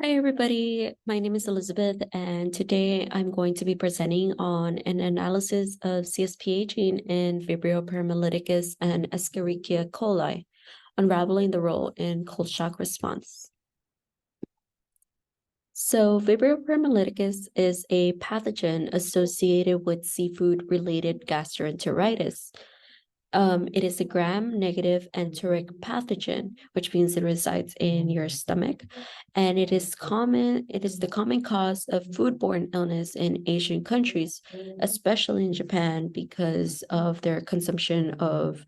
Hi, everybody. My name is Elizabeth, and today I'm going to be presenting on an analysis of CSPA gene in Vibrio paralyticus and Escherichia coli, unraveling the role in cold shock response. So, Vibrio paralyticus is a pathogen associated with seafood-related gastroenteritis. It is a gram-negative enteric pathogen, which means it resides in your stomach, and it is common. It is the common cause of foodborne illness in Asian countries, especially in Japan, because of their consumption of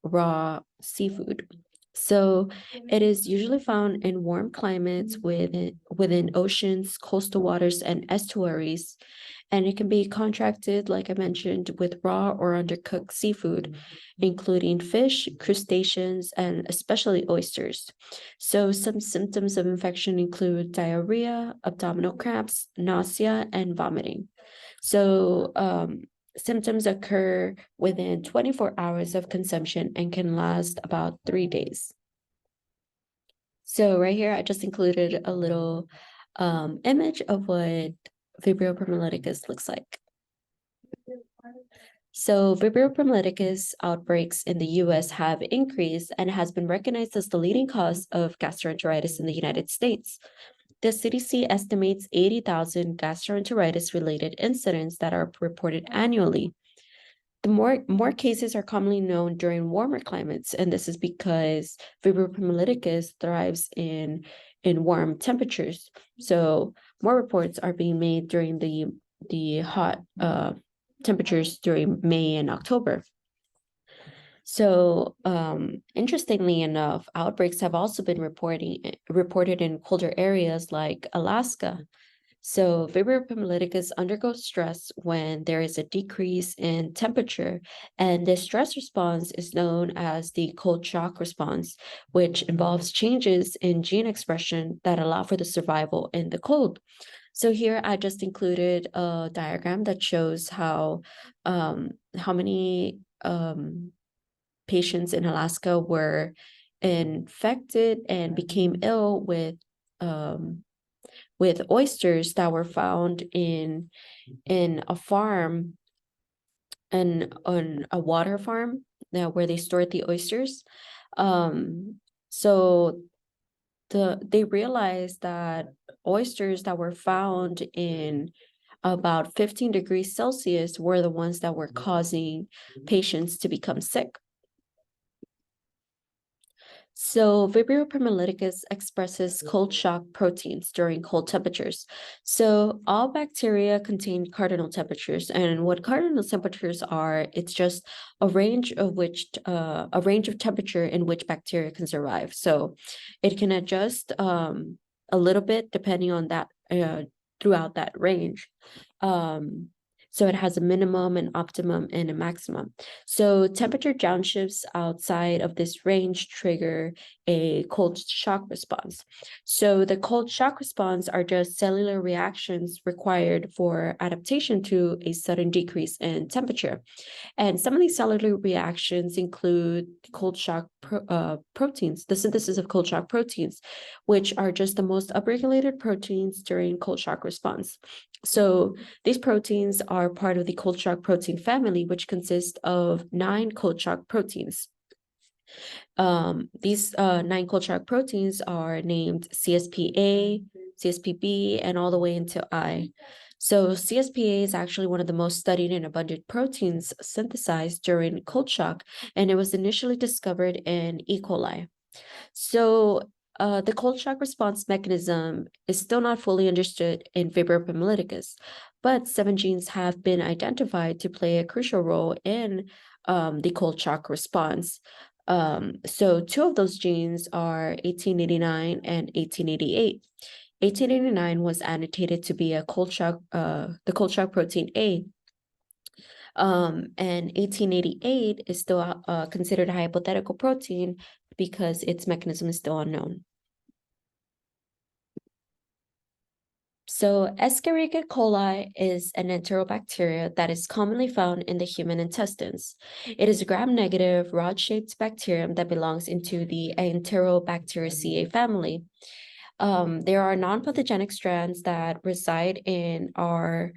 raw seafood. So it is usually found in warm climates within oceans, coastal waters, and estuaries, and it can be contracted, like I mentioned, with raw or undercooked seafood, including fish, crustaceans, and especially oysters. So some symptoms of infection include diarrhea, abdominal cramps, nausea, and vomiting. So symptoms occur within 24 hours of consumption and can last about 3 days. So right here, I just included a little image of what Vibrio paralyticus looks like. So Vibrio paralyticus outbreaks in the US have increased and has been recognized as the leading cause of gastroenteritis in the United States. The CDC estimates 80,000 gastroenteritis-related incidents that are reported annually. The more cases are commonly known during warmer climates, and this is because Vibrio paralyticus thrives in warm temperatures. So more reports are being made during the hot temperatures during May and October. So, interestingly enough, outbreaks have also been reported in colder areas like Alaska. So, Vibrio paralyticus undergoes stress when there is a decrease in temperature, and this stress response is known as the cold shock response, which involves changes in gene expression that allow for the survival in the cold. So here I just included a diagram that shows how many patients in Alaska were infected and became ill with oysters that were found in a farm and on a water farm where they stored the oysters. So they realized that oysters that were found in about 15 degrees Celsius were the ones that were causing patients to become sick. So Vibrio paralyticus expresses cold shock proteins during cold temperatures. So all bacteria contain cardinal temperatures, and what cardinal temperatures are, it's just a range of temperature in which bacteria can survive. So it can adjust a little bit depending on that throughout that range. So it has a minimum, an optimum, and a maximum. So temperature downshifts outside of this range trigger a cold shock response. So the cold shock response are just cellular reactions required for adaptation to a sudden decrease in temperature. And some of these cellular reactions include cold shock proteins, the synthesis of cold shock proteins, which are just the most upregulated proteins during cold shock response. So these proteins are part of the cold shock protein family, which consists of 9 cold shock proteins. These 9 cold shock proteins are named CSPA, CSPB, and all the way into I. So CSPA is actually one of the most studied and abundant proteins synthesized during cold shock, and it was initially discovered in E. coli. So the cold shock response mechanism is still not fully understood in Vibrio paralyticus, but 7 genes have been identified to play a crucial role in the cold shock response. So 2 of those genes are 1889 and 1888. 1889 was annotated to be the cold shock protein A. And 1888 is still considered a hypothetical protein because its mechanism is still unknown. So Escherichia coli is an enterobacteria that is commonly found in the human intestines. It is a gram-negative, rod-shaped bacterium that belongs into the Enterobacteriaceae family. There are non-pathogenic strands that reside in our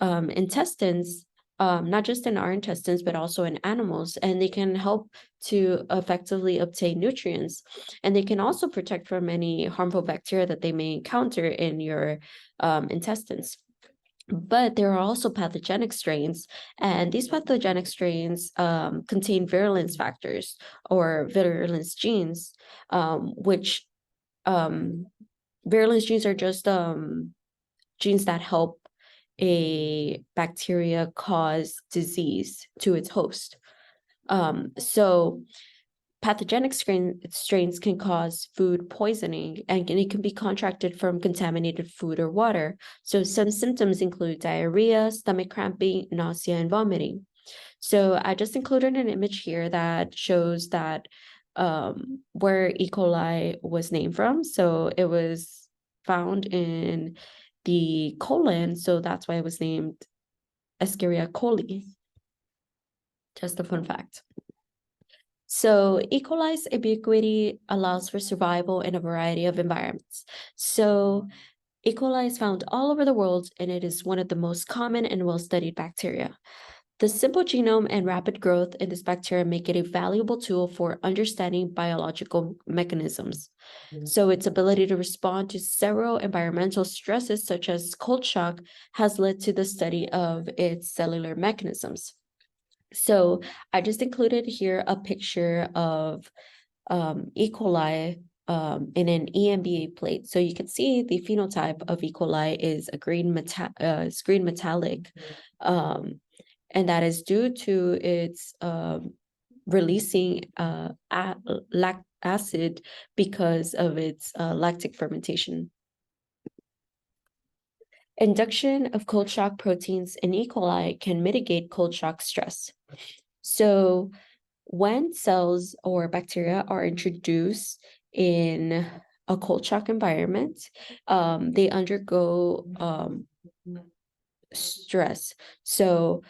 intestines, not just in our intestines, but also in animals, and they can help to effectively obtain nutrients. And they can also protect from any harmful bacteria that they may encounter in your intestines. But there are also pathogenic strains, and these pathogenic strains contain virulence factors or virulence genes, which virulence genes are just genes that help a bacteria cause disease to its host. So pathogenic strains can cause food poisoning, and it can be contracted from contaminated food or water. So some symptoms include diarrhea, stomach cramping, nausea, and vomiting. So I just included an image here that shows that where E. coli was named from. So it was found in the colon, so that's why it was named Escherichia coli. Just a fun fact. So E. coli's ubiquity allows for survival in a variety of environments. So E. coli is found all over the world, and it is one of the most common and well-studied bacteria. The simple genome and rapid growth in this bacteria make it a valuable tool for understanding biological mechanisms. So its ability to respond to several environmental stresses, such as cold shock, has led to the study of its cellular mechanisms. So I just included here a picture of E. coli in an EMBA plate. So you can see the phenotype of E. coli is a green metallic, and that is due to its releasing lactic acid because of its lactic fermentation. Induction of cold shock proteins in E. coli can mitigate cold shock stress. So when cells or bacteria are introduced in a cold shock environment, they undergo stress. So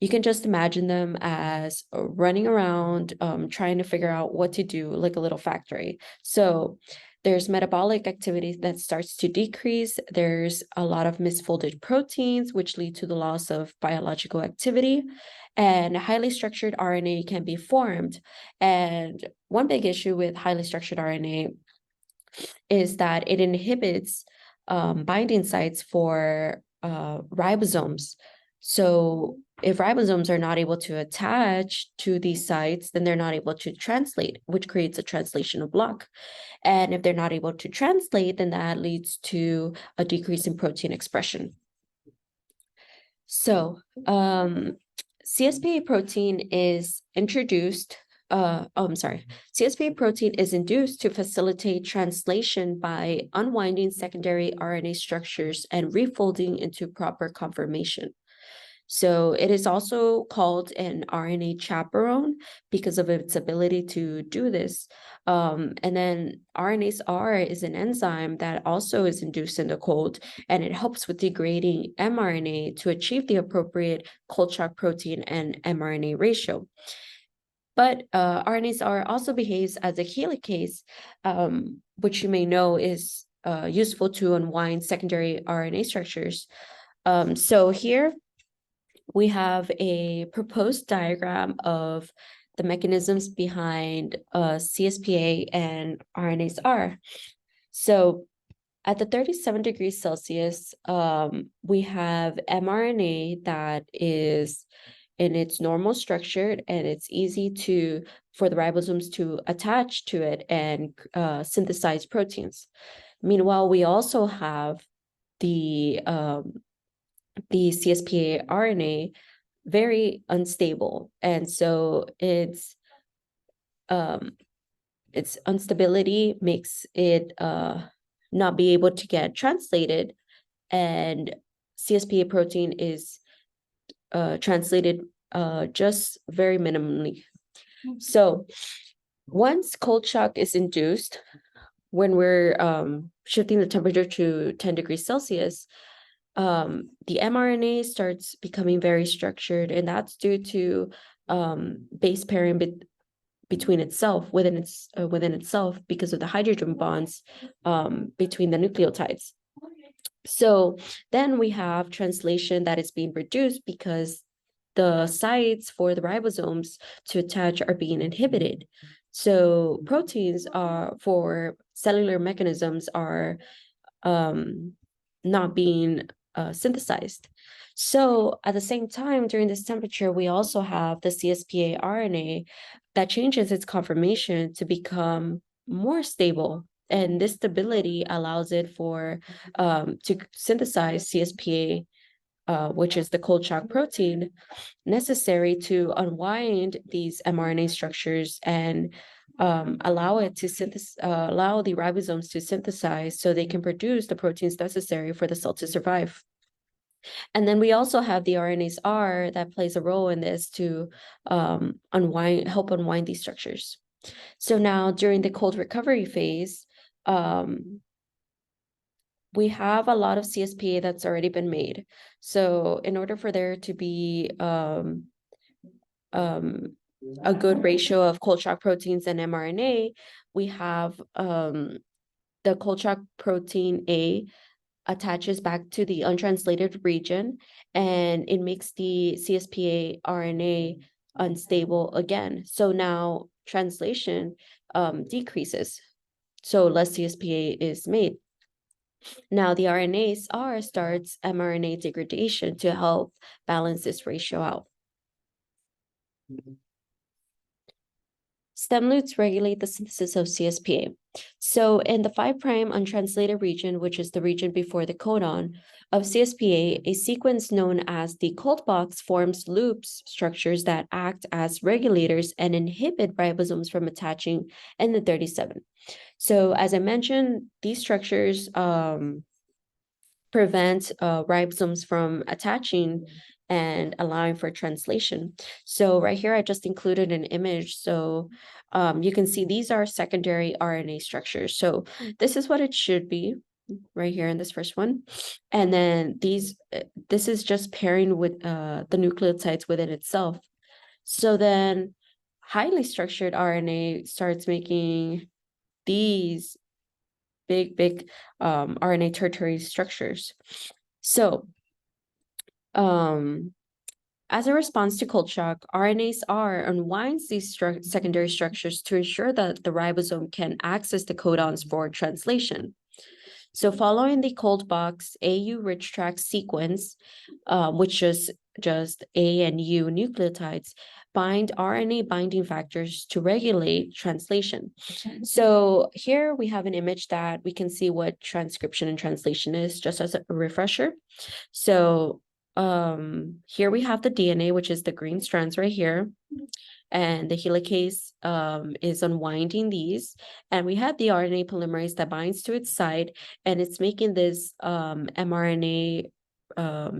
you can just imagine them as running around, trying to figure out what to do, like a little factory. So there's metabolic activity that starts to decrease. There's a lot of misfolded proteins, which lead to the loss of biological activity, and highly structured RNA can be formed. And one big issue with highly structured RNA is that it inhibits binding sites for ribosomes. So if ribosomes are not able to attach to these sites, then they're not able to translate, which creates a translational block. And if they're not able to translate, then that leads to a decrease in protein expression. So CSPA protein is introduced CSPA protein is induced to facilitate translation by unwinding secondary RNA structures and refolding into proper conformation. So it is also called an RNA chaperone because of its ability to do this. And then RNase R is an enzyme that also is induced in the cold, and it helps with degrading mRNA to achieve the appropriate cold shock protein and mRNA ratio. But RNase R also behaves as a helicase, which you may know is useful to unwind secondary RNA structures. So here we have a proposed diagram of the mechanisms behind CSPA and RNase R. So at the 37 degrees Celsius, we have mRNA that is in its normal structure, and it's easy for the ribosomes to attach to it and synthesize proteins. Meanwhile, we also have the CSPA RNA very unstable, and so its instability makes it not be able to get translated, and CSPA protein is translated just very minimally. So once cold shock is induced, when we're shifting the temperature to 10 degrees Celsius, the mRNA starts becoming very structured, and that's due to base pairing between itself within itself because of the hydrogen bonds between the nucleotides. So then we have translation that is being reduced because the sites for the ribosomes to attach are being inhibited. So proteins are for cellular mechanisms are not being synthesized. So at the same time, during this temperature, we also have the CSPA RNA that changes its conformation to become more stable. And this stability allows it for to synthesize CSPA, which is the cold shock protein necessary to unwind these mRNA structures and allow it to allow the ribosomes to synthesize so they can produce the proteins necessary for the cell to survive. And then we also have the RNase R that plays a role in this to help unwind these structures. So now during the cold recovery phase, we have a lot of CSPA that's already been made. So in order for there to be a good ratio of cold shock proteins and mRNA, we have the cold shock protein A attaches back to the untranslated region, and it makes the CSPA RNA unstable again. So now translation decreases, so less CSPA is made. Now the RNase R starts mRNA degradation to help balance this ratio out. Stem loops regulate the synthesis of CSPA. So in the 5' untranslated region, which is the region before the codon of CSPA, a sequence known as the cold box forms loops structures that act as regulators and inhibit ribosomes from attaching in the 37. So as I mentioned, these structures prevent ribosomes from attaching and allowing for translation. So right here, I just included an image. So you can see these are secondary RNA structures. So this is what it should be right here in this first one. And then this is just pairing with the nucleotides within itself. So then highly structured RNA starts making these big RNA tertiary structures. So as a response to cold shock, RNase R unwinds these secondary structures to ensure that the ribosome can access the codons for translation. So following the cold box AU rich track sequence, which is just A and U nucleotides, bind RNA binding factors to regulate translation. So here we have an image that we can see what transcription and translation is, just as a refresher. So here we have the DNA, which is the green strands right here, and the helicase is unwinding these, and we have the RNA polymerase that binds to its side, and it's making this mRNA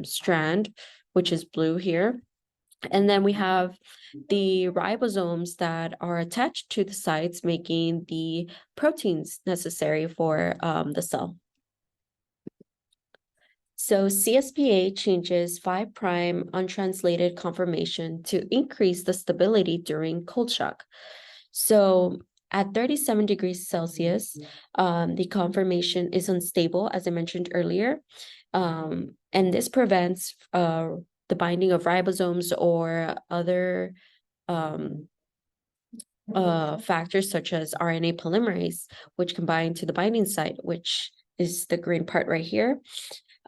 strand, which is blue here. And then we have the ribosomes that are attached to the sites, making the proteins necessary for the cell. So CSPA changes 5' untranslated conformation to increase the stability during cold shock. So at 37 degrees Celsius, the conformation is unstable, as I mentioned earlier, and this prevents the binding of ribosomes or other factors such as RNA polymerase, which combine to the binding site, which is the green part right here.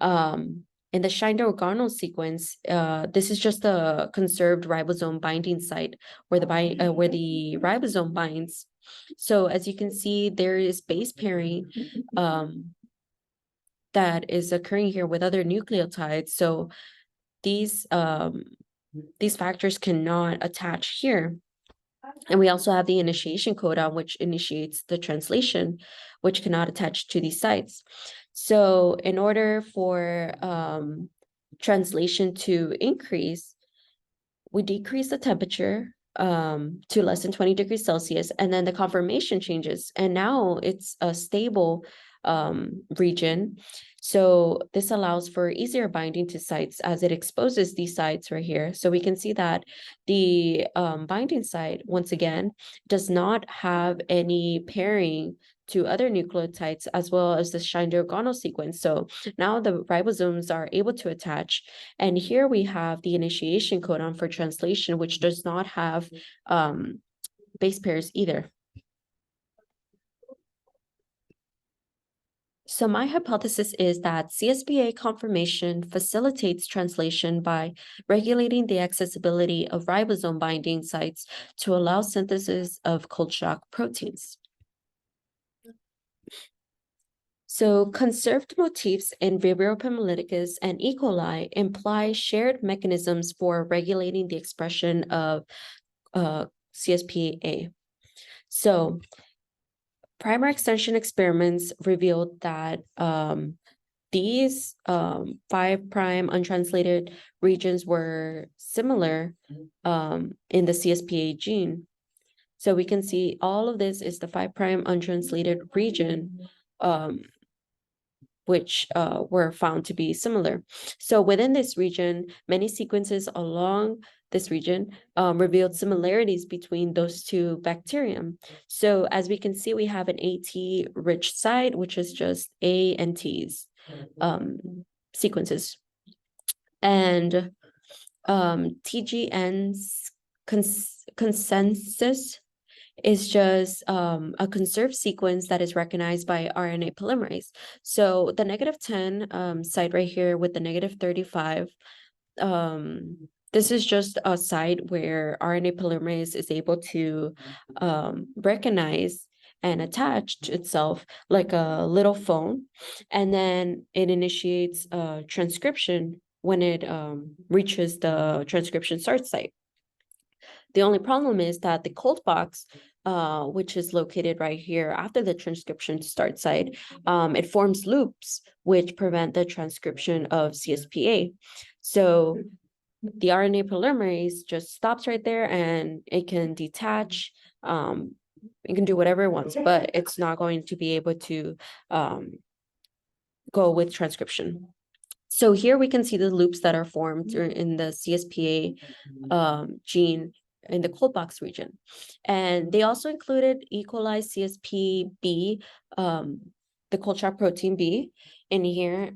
In the Schindler organelle sequence, this is just a conserved ribosome binding site where the ribosome binds. So as you can see, there is base pairing that is occurring here with other nucleotides. So these factors cannot attach here. And we also have the initiation codon, which initiates the translation, which cannot attach to these sites. So in order for translation to increase, we decrease the temperature to less than 20 degrees Celsius, and then the conformation changes, and now it's a stable region. So this allows for easier binding to sites as it exposes these sites right here. So we can see that the binding site, once again, does not have any pairing to other nucleotides as well as the shine-diagonal sequence. So now the ribosomes are able to attach. And here we have the initiation codon for translation, which does not have base pairs either. So my hypothesis is that CSPA conformation facilitates translation by regulating the accessibility of ribosome binding sites to allow synthesis of cold shock proteins. So conserved motifs in Vibrio pymolithicus and E. coli imply shared mechanisms for regulating the expression of CSPA. So primer extension experiments revealed that these 5' untranslated regions were similar in the CSPA gene. So we can see all of this is the 5' untranslated region, which were found to be similar. So within this region, many sequences along this region revealed similarities between those two bacterium. So as we can see, we have an AT-rich site, which is just A and T's sequences. And TGN's consensus is just a conserved sequence that is recognized by RNA polymerase. So the -10 site right here with the -35, this is just a site where RNA polymerase is able to recognize and attach to itself like a little phone, and then it initiates transcription when it reaches the transcription start site. The only problem is that the cold box, which is located right here after the transcription start site, it forms loops which prevent the transcription of CSPA. So the RNA polymerase just stops right there and it can detach. It can do whatever it wants, but it's not going to be able to go with transcription. So here we can see the loops that are formed in the CSPA gene in the cold box region. And they also included E. coli CSPB, the cold shock protein B in here.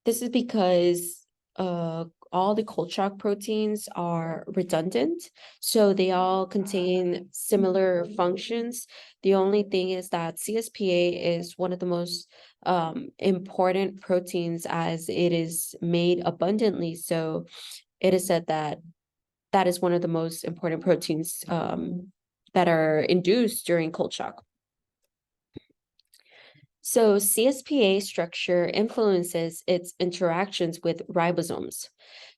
This is because all the cold shock proteins are redundant, so they all contain similar functions. The only thing is that CSPA is one of the most important proteins as it is made abundantly. So it is said that that is one of the most important proteins that are induced during cold shock. So CSPA structure influences its interactions with ribosomes.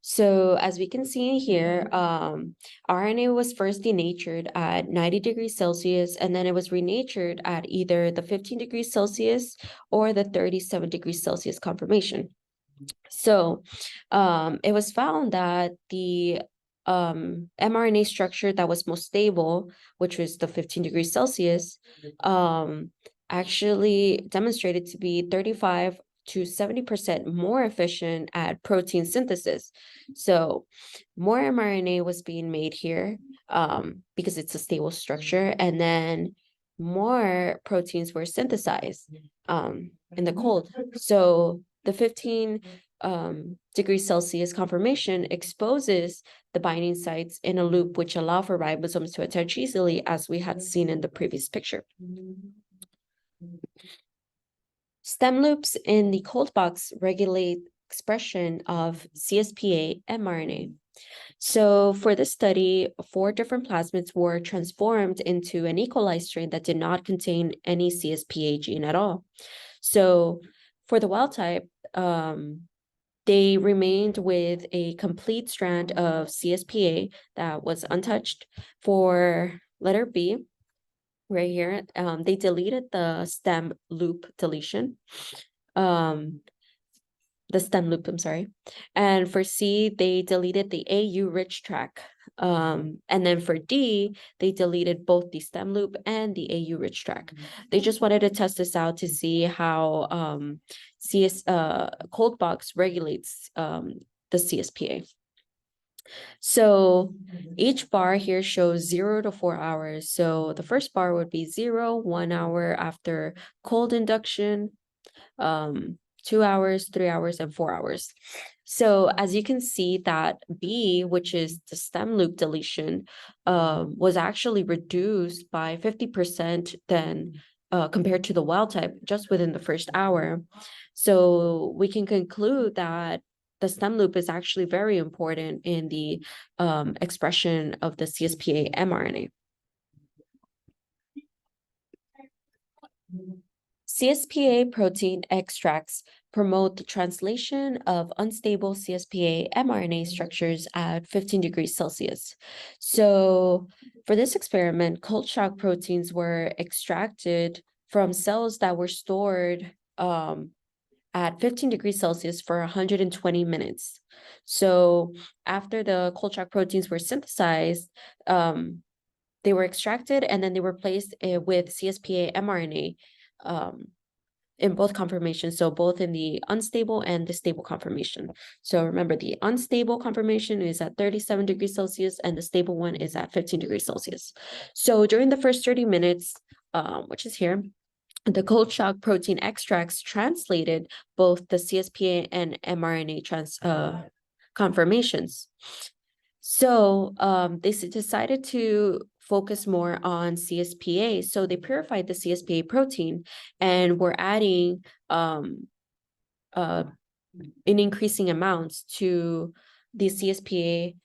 So as we can see here, RNA was first denatured at 90 degrees Celsius, and then it was renatured at either the 15 degrees Celsius or the 37 degrees Celsius conformation. So it was found that the mRNA structure that was most stable, which was the 15 degrees Celsius, actually demonstrated to be 35 to 70% more efficient at protein synthesis. So more mRNA was being made here because it's a stable structure, and then more proteins were synthesized in the cold. So the 15 degrees Celsius conformation exposes the binding sites in a loop which allow for ribosomes to attach easily, as we had seen in the previous picture. Stem loops in the cold box regulate expression of CSPA mRNA. So for this study, 4 different plasmids were transformed into an E. coli strain that did not contain any CSPA gene at all. So for the wild type, they remained with a complete strand of CSPA that was untouched. For letter B, right here, they deleted the stem loop deletion. the stem loop, I'm sorry. And for C, they deleted the AU rich track. And then for D, they deleted both the stem loop and the AU rich track. They just wanted to test this out to see how cold box regulates the CSPA. So each bar here shows 0 to 4 hours. So the first bar would be 0, 1 hour after cold induction, 2 hours, 3 hours, and 4 hours. So as you can see that B, which is the stem loop deletion, was actually reduced by 50% then compared to the wild type just within the first hour. So we can conclude that the stem loop is actually very important in the expression of the CSPA mRNA. CSPA protein extracts promote the translation of unstable CSPA mRNA structures at 15 degrees Celsius. So for this experiment, cold shock proteins were extracted from cells that were stored at 15 degrees Celsius for 120 minutes. So after the cold shock proteins were synthesized, they were extracted and then they were placed with CSPA mRNA in both conformations, so both in the unstable and the stable conformation. So remember, the unstable conformation is at 37 degrees Celsius and the stable one is at 15 degrees Celsius. So during the first 30 minutes, which is here, the cold shock protein extracts translated both the CSPA and mRNA conformations. So they decided to focus more on CSPA. So they purified the CSPA protein and were adding in increasing amounts to the CSPA,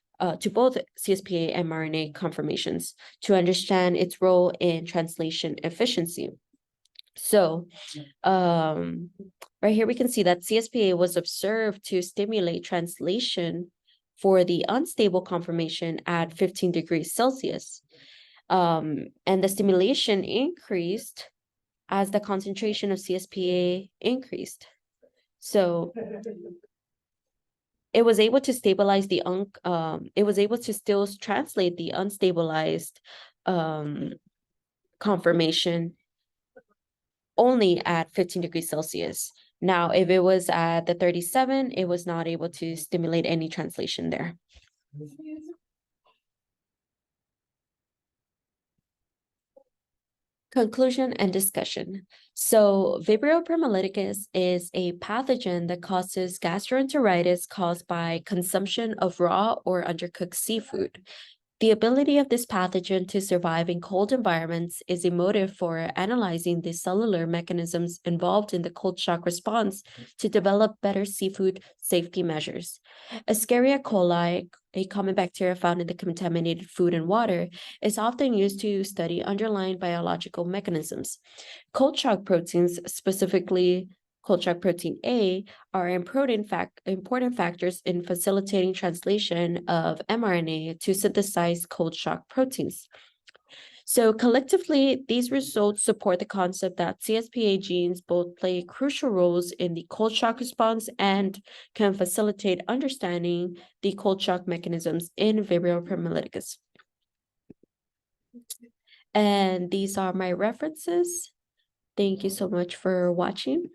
to both CSPA and mRNA conformations to understand its role in translation efficiency. So right here we can see that CSPA was observed to stimulate translation for the unstable conformation at 15 degrees Celsius. And the stimulation increased as the concentration of CSPA increased. So it was able to stabilize the it was able to still translate the unstabilized conformation only at 15 degrees Celsius. Now, if it was at the 37, it was not able to stimulate any translation there. Conclusion and discussion. So Vibrio pyrmolyticus is a pathogen that causes gastroenteritis caused by consumption of raw or undercooked seafood. The ability of this pathogen to survive in cold environments is a motive for analyzing the cellular mechanisms involved in the cold shock response to develop better seafood safety measures. Escherichia coli, a common bacteria found in the contaminated food and water, is often used to study underlying biological mechanisms. Cold shock proteins, specifically cold shock protein A, are important factors in facilitating translation of mRNA to synthesize cold shock proteins. So collectively, these results support the concept that CSPA genes both play crucial roles in the cold shock response and can facilitate understanding the cold shock mechanisms in Vibrio pyrmolyticus. And these are my references. Thank you so much for watching.